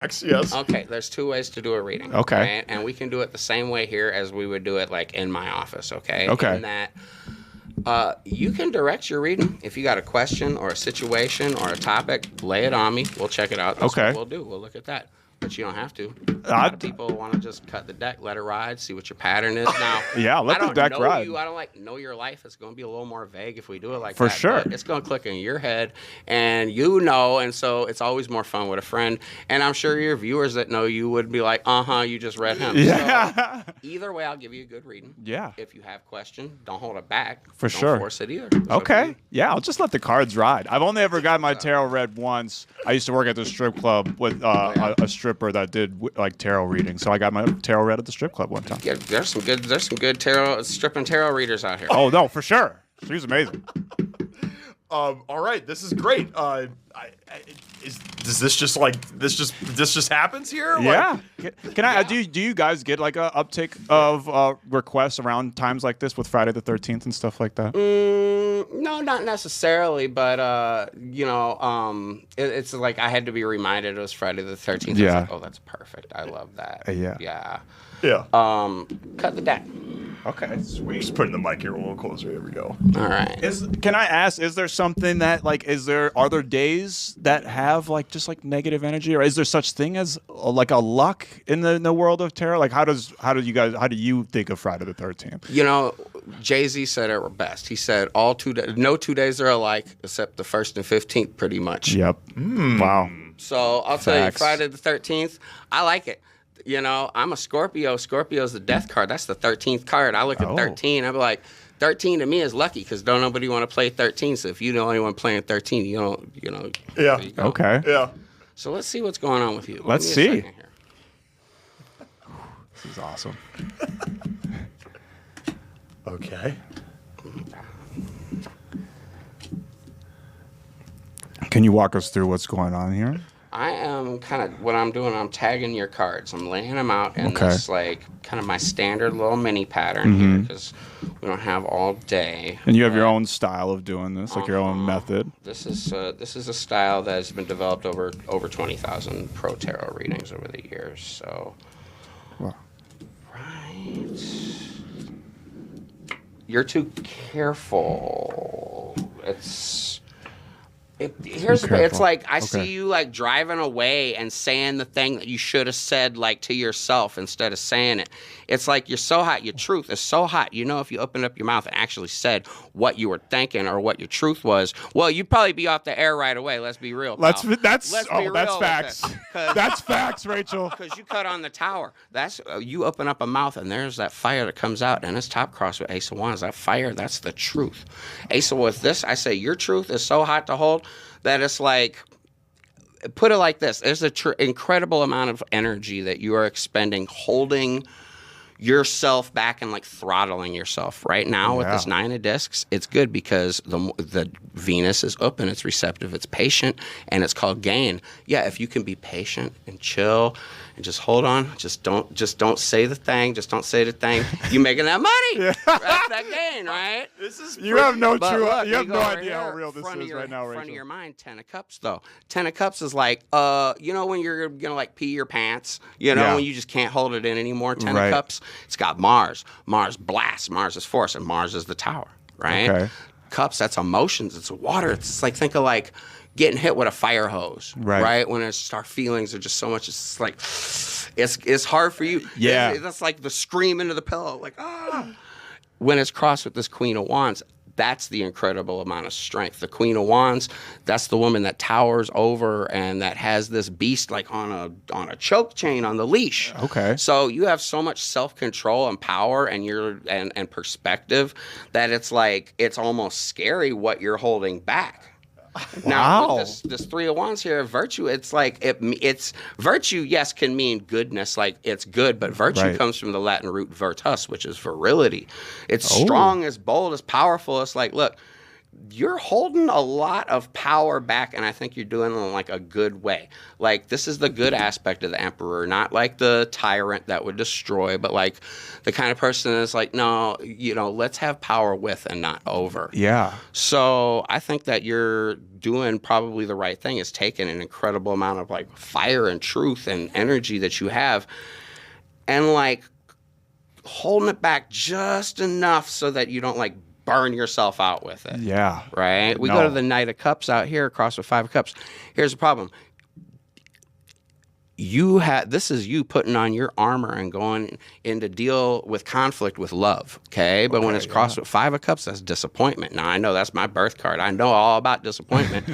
Yes. Okay, there's 2 ways to do a reading. Okay. Right? And we can do it the same way here as we would do it like in my office, okay? Okay. In that you can direct your reading. If you got a question or a situation or a topic, lay it on me. We'll check it out. That's Okay. what we'll do. We'll look at that. But you don't have to. A lot of people want to just cut the deck, let it ride, see what your pattern is. Now, yeah, let the deck ride. I don't know your life. It's going to be a little more vague if we do it like For that. sure. But it's going to click in your head, and you know, and so it's always more fun with a friend. And I'm sure your viewers that know you would be like, you just read him. Yeah. So, either way, I'll give you a good reading. Yeah. If you have questions, don't hold it back. For don't sure. force it either. Okay. Yeah, I'll just let the cards ride. I've only ever got my tarot read once. I used to work at the strip club with a stripper that did like tarot readings. So I got my tarot read at the strip club one time. Yeah, there's some good tarot stripping tarot readers out here. Oh no, for sure. She was amazing. All right, this is great. Does this just happens here? Yeah. Can I? Do you guys get like a uptick of requests around times like this with Friday the 13th and stuff like that? No, not necessarily, but it's like I had to be reminded it was Friday the 13th. Yeah. I was like, oh, that's perfect. I love that. Yeah. Yeah. Yeah. Cut the deck. Okay, sweet. Just putting the mic here a little closer. Here we go. All right. Can I ask? Is there something that like? Are there days that have like just like negative energy, or is there such thing as like a luck in the world of tarot? Like how do you think of Friday the 13th? You know, Jay-Z said it best. He said no 2 days are alike except the 1st and 15th, pretty much. Yep. Wow. So I'll tell you, Facts. Friday the 13th, I like it. You know, I'm a Scorpio. Scorpio's the death card. That's the 13th card. I look at 13. I'm like, 13 to me is lucky because don't nobody want to play 13. So if you're the only one playing 13, you don't, Yeah. there you go. Okay. Yeah. So let's see what's going on with you. Let's Give me a see. second here. This is awesome. Okay. Can you walk us through what's going on here? I am what I'm doing, I'm tagging your cards. I'm laying them out in Okay. this, like, kind of my standard little mini pattern here because we don't have all day. And you have your own style of doing this, like your own method. This is a style that has been developed over 20,000 pro tarot readings over the years. So, Wow. right, you're too careful. Here's the thing. It's like I see you like driving away and saying the thing that you should have said like to yourself instead of saying it. It's like you're so hot. Your truth is so hot. You know, if you opened up your mouth and actually said what you were thinking or what your truth was, well, you'd probably be off the air right away. Let's be real. That's be facts. real That's facts, Rachel. Because you cut on the tower. That's you open up a mouth and there's that fire that comes out and it's top cross with Ace of Wands. That fire, that's the truth. Ace of with this, I say your truth is so hot to hold that it's like, put it like this. There's an incredible amount of energy that you are expending holding yourself back and like throttling yourself right now with this 9 of discs. It's good because the Venus is open, it's receptive, it's patient, and it's called gain. Yeah, if you can be patient and chill and just hold on, just don't say the thing, you making that money. That's that gain, right? You have no Look, you have go no over idea how here, real this is right now, Rachel. Front of your mind, 10 of Cups though. 10 of Cups is like, when you're gonna like pee your pants, when you just can't hold it in anymore. 10 of Cups. It's got Mars. Mars blast. Mars is force, and Mars is the tower, right? Okay. Cups, that's emotions. It's water. It's like, think of like getting hit with a fire hose, right? When our feelings are just so much, it's like, it's hard for you. Yeah. That's like the scream into the pillow, like, When it's crossed with this Queen of Wands, that's the incredible amount of strength. The Queen of Wands, that's the woman that towers over and that has this beast like on a choke chain on the leash. Okay. So you have so much self-control and power and perspective that it's like it's almost scary what you're holding back. Now, with this 3 of Wands here, virtue, it's like, it's virtue, yes, can mean goodness, like it's good, but virtue comes from the Latin root virtus, which is virility. It's strong, it's bold, it's powerful. It's like, look, you're holding a lot of power back, and I think you're doing it in like a good way. Like, this is the good aspect of the Emperor, not like the tyrant that would destroy, but like the kind of person that's like, no, let's have power with and not over. Yeah. So I think that you're doing probably the right thing is taking an incredible amount of like fire and truth and energy that you have and like holding it back just enough so that you don't like burn yourself out with it. Yeah. Right? We go to the Knight of Cups out here across with 5 of Cups. Here's the problem. This is you putting on your armor and going in to deal with conflict with love, okay? But when it's crossed with 5 of Cups, that's disappointment. Now, I know that's my birth card. I know all about disappointment.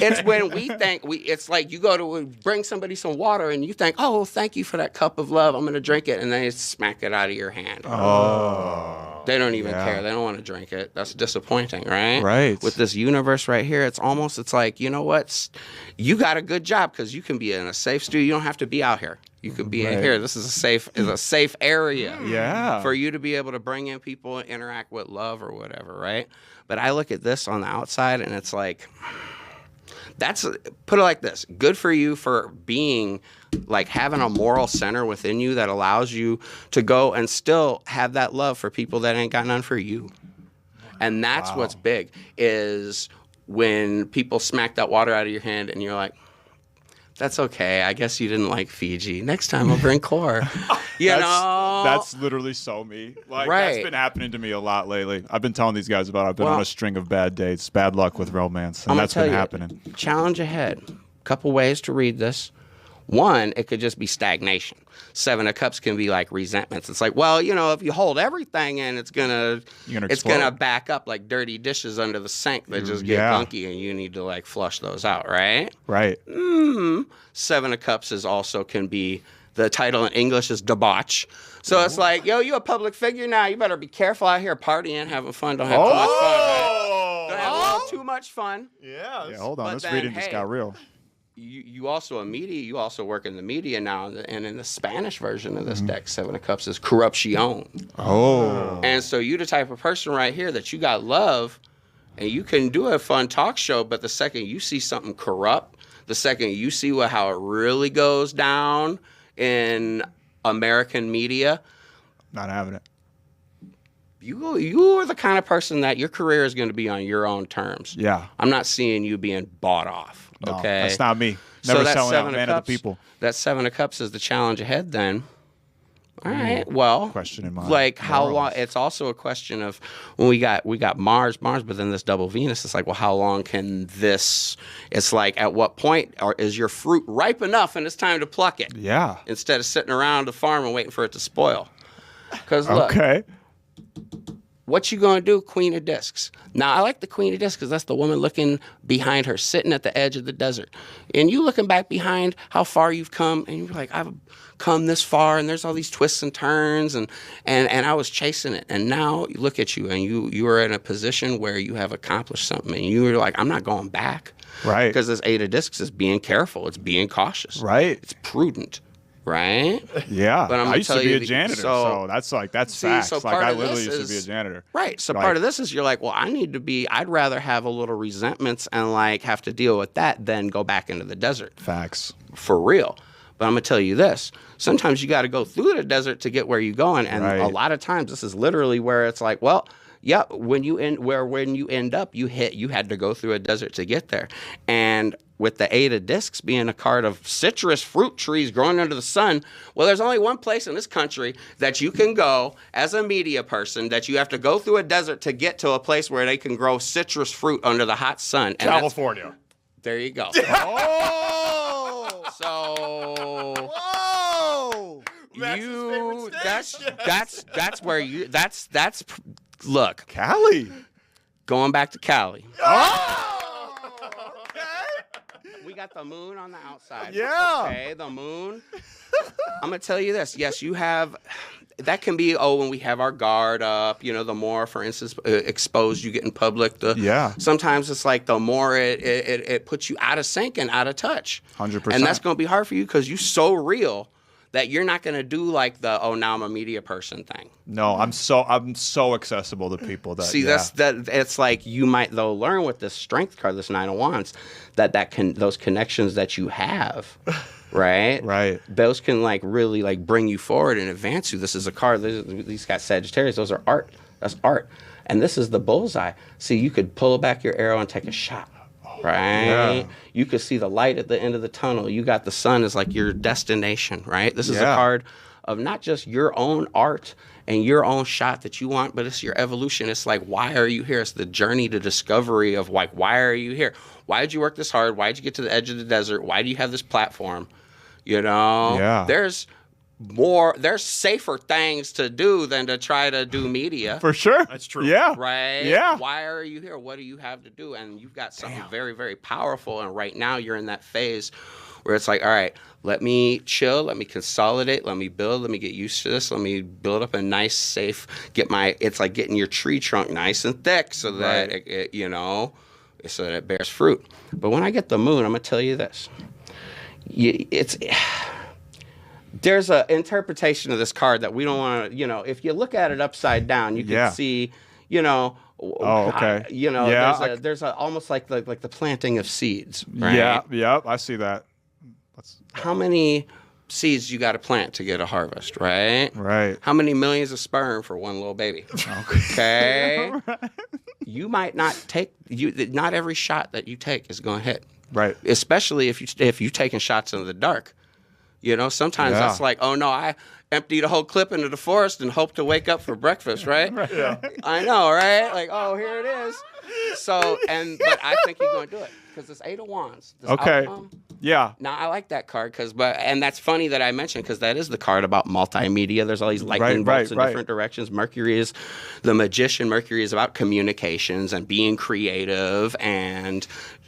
It's when we think, it's like you go to bring somebody some water and you think, oh, thank you for that cup of love. I'm going to drink it. And then you smack it out of your hand. Oh. They don't even care. They don't want to drink it. That's disappointing, right? Right. With this universe right here, it's like, you know what? You got a good job because you can be in a safe studio. You don't have to be out here. You could be in here. This is a safe area for you to be able to bring in people and interact with love or whatever, right? But I look at this on the outside and it's like, put it like this. Good for you for being like having a moral center within you that allows you to go and still have that love for people that ain't got none for you. And that's what's big is when people smack that water out of your hand and you're like, that's okay. I guess you didn't like Fiji. Next time I'll bring Core. That's literally so me. Like that's been happening to me a lot lately. I've been telling these guys about it. I've been on a string of bad dates, bad luck with romance, and that's been happening. Challenge ahead. Couple ways to read this. One, it could just be stagnation. 7 of Cups can be like resentments. It's like, well, if you hold everything in, it's gonna back up like dirty dishes under the sink that just get gunky, and you need to like flush those out, right? Right. 7 of Cups can be the title in English is debauch. So it's like, you a public figure now. You better be careful out here partying, having fun. Don't have too much fun. Right? Don't have a little too much fun. Yeah. Hold on. This reading just got real. You also work in the media now, and in the Spanish version of this deck, 7 of Cups is corruption. Oh. And so you the type of person right here that you got love, and you can do a fun talk show, but the second you see something corrupt, the second you see how it really goes down in American media, not having it. You are the kind of person that your career is going to be on your own terms. Yeah. I'm not seeing you being bought off. No, okay. That's not me. Never selling out, man of the people. That 7 of Cups is the challenge ahead then. All right. Well, question in mind. Like how long? It's also a question of when we got Mars, but then this double Venus. It's like, well, how long can this? It's like, at what point is your fruit ripe enough and it's time to pluck it? Yeah. Instead of sitting around the farm and waiting for it to spoil. Because look. Okay. What you gonna do, Queen of Discs? Now, I like the Queen of Discs because that's the woman looking behind her, sitting at the edge of the desert. And you looking back behind how far you've come, and you're like, I've come this far, and there's all these twists and turns, and I was chasing it. And now you look at you, and you are in a position where you have accomplished something, and you're like, I'm not going back. Right. Because this 8 of Discs is being careful. It's being cautious. Right. It's prudent. Right? Yeah. But I used to be a janitor, so that's facts. Like I literally used to be a janitor. Right. So part of this is you're like, well, I'd rather have a little resentments and like have to deal with that than go back into the desert. Facts. For real. But I'm going to tell you this. Sometimes you got to go through the desert to get where you're going. And a lot of times this is literally where it's like, well, yeah, when you end up, you had to go through a desert to get there. And with the 8 of Discs being a card of citrus fruit trees growing under the sun, well, there's only one place in this country that you can go as a media person that you have to go through a desert to get to a place where they can grow citrus fruit under the hot sun. And California. There you go. Oh! So... Whoa! That's where you... That's... Look. Cali. Going back to Cali. Oh! We got the moon on the outside. Yeah. Okay, the moon. I'm going to tell you this. Yes, you have... That can be, when we have our guard up, the more, for instance, exposed you get in public. Sometimes it's like the more it puts you out of sync and out of touch. 100%. And that's going to be hard for you because you're so real that you're not going to do like the, now I'm a media person thing. No, I'm so accessible to people that see it's like you might though learn with this strength card, this 9 of Wands, those connections that you have, right, those can like really like bring you forward and advance you. This is a card. These got Sagittarius. Those are art. That's art. And this is the bullseye. See, you could pull back your arrow and take a shot. right? Yeah. You could see the light at the end of the tunnel. You got the sun as like your destination, right? This is a Yeah. card of not just your own art and your own shot that you want, but it's your evolution. It's like, why are you here? It's the journey to discovery of like, why are you here? Why did you work this hard? Why did you get to the edge of the desert? Why do you have this platform? You know, Yeah. there's safer things to do than to try to do media. For sure. That's true. Yeah. Right? Yeah. Why are you here? What do you have to do? And you've got something very, very powerful. And right now you're in that phase where it's like, all right, let me chill, let me consolidate, let me build, let me get used to this, let me build up a nice, safe, it's like getting your tree trunk nice and thick so that, Right. so that it bears fruit. But when I get the moon, I'm going to tell you this. There's an interpretation of this card that we don't want to, if you look at it upside down, you can see, Oh, okay. Yeah, there's almost like the planting of seeds, right? Yeah. Yeah. I see that. How many seeds you got to plant to get a harvest, right? Right. How many millions of sperm for one little baby? Okay. You might not not every shot that you take is going to hit. Right. Especially if you're taking shots in the dark. Sometimes that's like, oh no, I emptied a whole clip into the forest and hope to wake up for breakfast, right? Yeah. I know, right? Like, oh, here it is. So, but I think you're going to do it because it's 8 of Wands. This Okay. outcome. Yeah. Now I like that card and that's funny that I mentioned because that is the card about multimedia. There's all these lightning bolts in different directions. Mercury is the magician. Mercury is about communications and being creative and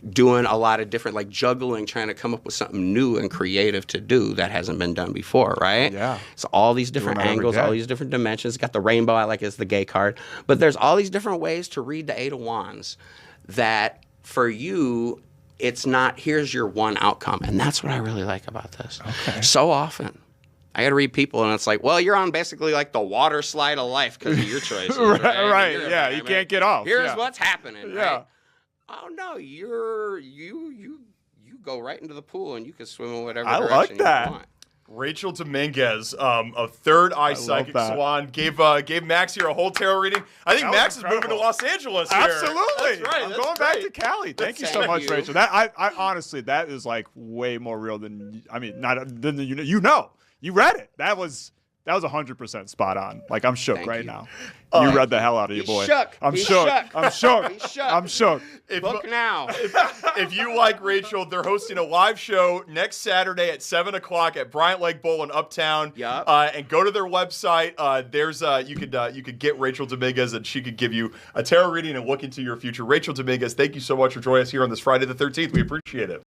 doing a lot of different, like juggling, trying to come up with something new and creative to do that hasn't been done before, right? Yeah. So all these different Doing that every angles, day. all these different dimensions. Got the rainbow, I like it's the gay card. But there's all these different ways to read the 8 of Wands that for you, it's not, here's your one outcome. And that's what I really like about this. Okay. So often, I got to read people and it's like, well, you're on basically like the water slide of life because of your choices. Right. You're Yeah. You can't get off. Here's Yeah. what's happening. Yeah. Right? Oh, no, you go right into the pool and you can swim in whatever I direction like that. you want. Rachel Dominguez, a third eye psychic that. swan, gave Max here a whole tarot reading. I think That was Max is moving to incredible. Los Angeles here. Absolutely. That's right. I'm That's going back great. to Cali. Thank you so Thank much, you. Rachel. That I honestly, that is like way more real than you read it. That was 100% spot on. Like I'm shook Thank right you. now. You read the hell out of your He's boy. shook. I'm He's shook. shook. I'm shook. He's shook. I'm shook. Book now. If you like Rachel, they're hosting a live show next Saturday at 7 o'clock at Bryant Lake Bowl in Uptown. Yup. And go to their website. You could get Rachel Dominguez and she could give you a tarot reading and look into your future. Rachel Dominguez, thank you so much for joining us here on this Friday the 13th. We appreciate it.